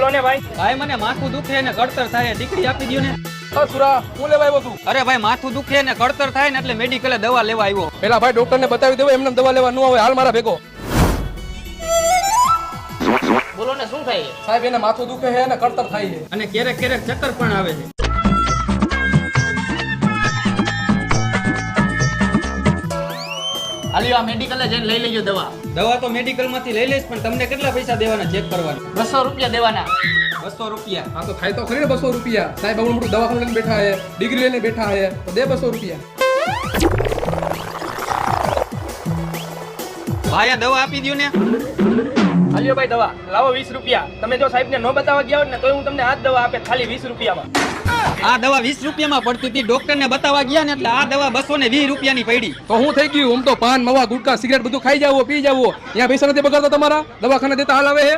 બોલો ને ભાઈ. ભાઈ મને માથું દુખે ને કળતર થાય, દીકરી આપી દ્યો ને. સુરા હું લેવા આવ્યો તું? અરે ભાઈ માથું દુખે ને કળતર થાય ને એટલે મેડિકલે દવા લેવા આવ્યો. પેલા ભાઈ ડોક્ટર ને બતાવી દેવો, એમને દવા લેવા ન આવે. હાલ મારા ભેગો. બોલો ને શું થાય? સાહેબ એને માથું દુખે છે અને કળતર થાય છે. અને ક્યારેક ક્યારેક ચક્કર પણ આવે છે. હાલ્યો આ મેડિકલે જઈને લઈ લેજો દવા. દવા તો મેડિકલ માંથી લઈ લઈશ, પણ તમને કેટલા પૈસા દેવાના ચેક કરવાના? 200 રૂપિયા દેવાના. 200 રૂપિયા. હા તો થાય તો ખરી ને 200 રૂપિયા. સાહેબ આવડું મોટું દવાખાનું લઈને બેઠા છે, ડિગ્રી લઈને બેઠા છે, તો દે 200 રૂપિયા. ભાઈ આ દવા આપી દ્યો ને. હાલ્યો ભાઈ દવા લાવો 20 રૂપિયા. તમે જો સાહેબ ને ન બતાવવા ગયા હોત ને તોય હું તમને આ જ દવા આપે ખાલી 20 રૂપિયામાં. આ દવા 20 રૂપિયામાં પડતી હતી, ડોક્ટર ને બતાવવા ગયા ને એટલે આ દવા 220 રૂપિયાની પડી. તો હું થઈ ગયું? આમ તો પાન મવા ગુટકા સિગરેટ બધું ખાઈ જાવો, પી જાવો. અહીંયા પૈસા નથી બગાડતા તમારા? દવાખાને દેતા હાલ આવે છે.